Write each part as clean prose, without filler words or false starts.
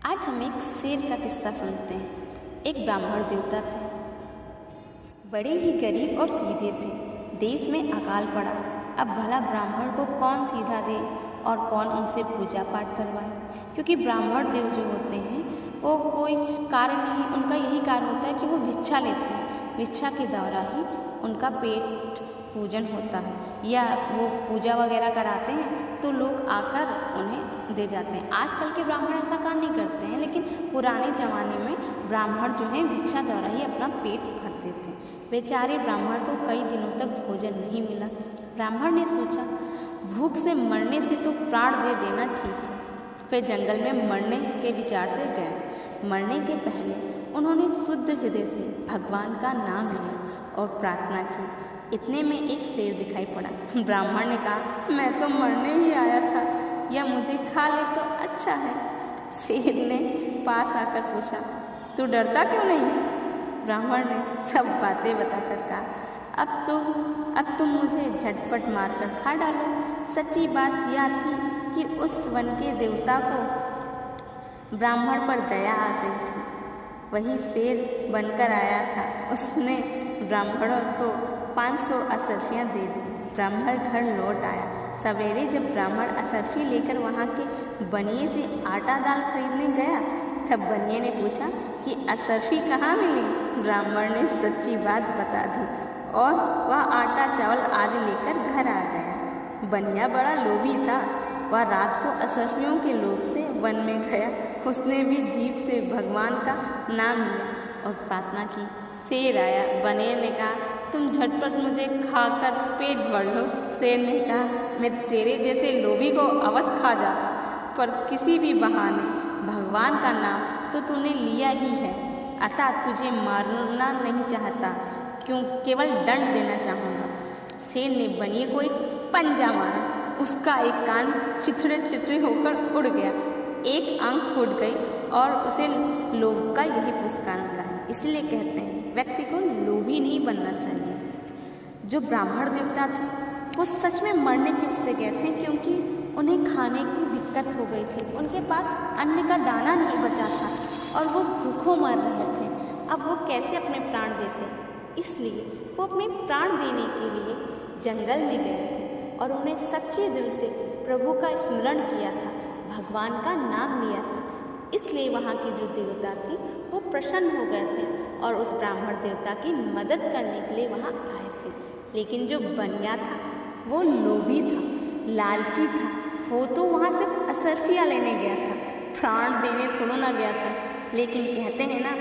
आज हम एक शेर का किस्सा सुनते हैं। एक ब्राह्मण देवता थे, बड़े ही गरीब और सीधे थे। देश में अकाल पड़ा। अब भला ब्राह्मण को कौन सीधा दे और कौन उनसे पूजा पाठ करवाए, क्योंकि ब्राह्मण देव जो होते हैं वो कोई कार्य नहीं, उनका यही कार्य होता है कि वो भिक्षा लेते हैं। भिक्षा के द्वारा ही उनका पेट पूजन होता है, या वो पूजा वगैरह कराते हैं तो लोग आकर उन्हें दे जाते हैं। आजकल के ब्राह्मण ऐसा काम नहीं करते हैं, लेकिन पुराने ज़माने में ब्राह्मण जो है भिक्षा द्वारा ही अपना पेट भरते थे। बेचारे ब्राह्मण को कई दिनों तक भोजन नहीं मिला। ब्राह्मण ने सोचा, भूख से मरने से तो प्राण दे देना ठीक है। फिर जंगल में मरने के विचार से गए। मरने के पहले उन्होंने शुद्ध हृदय से भगवान का नाम लिया और प्रार्थना की। इतने में एक शेर दिखाई पड़ा। ब्राह्मण ने कहा, मैं तो मरने ही आया था, या मुझे खा ले तो अच्छा है। शेर ने पास आकर पूछा, तू डरता क्यों नहीं? ब्राह्मण ने सब बातें बताकर कहा, अब तुम मुझे झटपट मारकर खा डालो। सच्ची बात यह थी कि उस वन के देवता को ब्राह्मण पर दया आ गई थी। वही शेर बनकर आया था। उसने ब्राह्मणों को 500 असरफियाँ दे दी। ब्राह्मण घर लौट आया। सवेरे जब ब्राह्मण असरफी लेकर वहाँ के बनिए से आटा दाल खरीदने गया, तब बनिए ने पूछा कि असरफी कहाँ मिली। ब्राह्मण ने सच्ची बात बता दी और वह आटा चावल आदि लेकर घर आ गया। बनिया बड़ा लोभी था। वह रात को असरफियों के लोभ से वन में गया। उसने भी जीभ से भगवान का नाम लिया और प्रार्थना की। शेर आया। बनिए ने कहा, तुम झटपट मुझे खाकर पेट भर लो। शेर ने कहा, मैं तेरे जैसे लोभी को अवश्य खा जाता, पर किसी भी बहाने भगवान का नाम तो तूने लिया ही है, अतः तुझे मारना नहीं चाहता, क्यों केवल दंड देना चाहूँगा। शेर ने बनिए को एक पंजा मारा। उसका एक कान चिथड़े चिथड़े होकर उड़ गया, एक आंख फूट गई और उसे लोभ का यही पुरस्कार मिला। इसलिए कहते हैं व्यक्ति को लोभी नहीं बनना चाहिए। जो ब्राह्मण देवता थे वो सच में मरने के उससे गए थे, क्योंकि उन्हें खाने की दिक्कत हो गई थी। उनके पास अन्न का दाना नहीं बचा था और वो भूखों मर रहे थे। अब वो कैसे अपने प्राण देते? इसलिए वो अपने प्राण देने के लिए जंगल में गए थे और उन्हें सच्चे दिल से प्रभु का स्मरण किया था, भगवान का नाम लिया था। इसलिए वहाँ की जो देवता थी वो प्रसन्न हो गए थे और उस ब्राह्मण देवता की मदद करने के लिए वहाँ आए थे। लेकिन जो बनिया था वो लोभी था, लालची था। वो तो वहाँ सिर्फ असरफियाँ लेने गया था, प्राण देने थोड़ा ना गया था। लेकिन कहते हैं ना,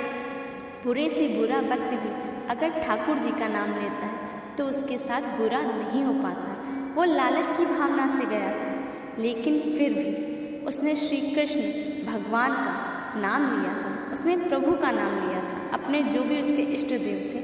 बुरे से बुरा व्यक्ति भी अगर ठाकुर जी का नाम लेता है तो उसके साथ बुरा नहीं हो पाता। वो लालच की भावना से गया था, लेकिन फिर भी उसने श्री कृष्ण भगवान का नाम लिया था। उसने प्रभु का नाम लिया था, अपने जो भी उसके इष्ट देव थे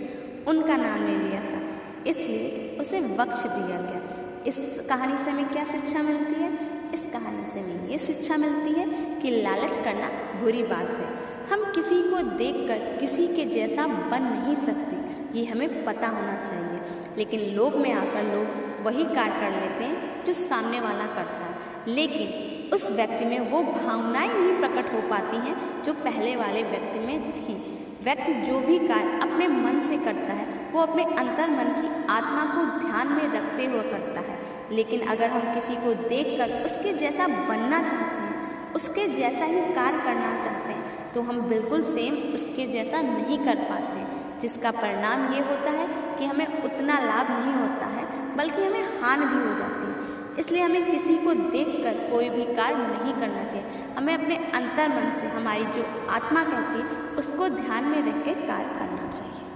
उनका नाम ले लिया था। इसलिए उसे बख्श दिया गया। इस कहानी से हमें क्या शिक्षा मिलती है? इस कहानी से हमें ये शिक्षा मिलती है कि लालच करना बुरी बात है। हम किसी को देखकर किसी के जैसा बन नहीं सकते, ये हमें पता होना चाहिए। लेकिन लोभ में आकर लोग वही कार्य कर लेते हैं जो सामने वाला करता है, लेकिन उस व्यक्ति में वो भावनाएं नहीं प्रकट हो पाती हैं जो पहले वाले व्यक्ति में थी। व्यक्ति जो भी कार्य अपने मन से करता है वो अपने अंतर मन की आत्मा को ध्यान में रखते हुए करता है। लेकिन अगर हम किसी को देखकर उसके जैसा बनना चाहते हैं, उसके जैसा ही कार्य करना चाहते हैं, तो हम बिल्कुल सेम उसके जैसा नहीं कर पाते, जिसका परिणाम ये होता है कि हमें उतना लाभ नहीं होता है, बल्कि हमें हानि भी हो जाती है। इसलिए हमें किसी को देखकर कोई भी कार्य नहीं करना चाहिए। हमें अपने अंतर मन से, हमारी जो आत्मा कहती है, उसको ध्यान में रख के कार्य करना चाहिए।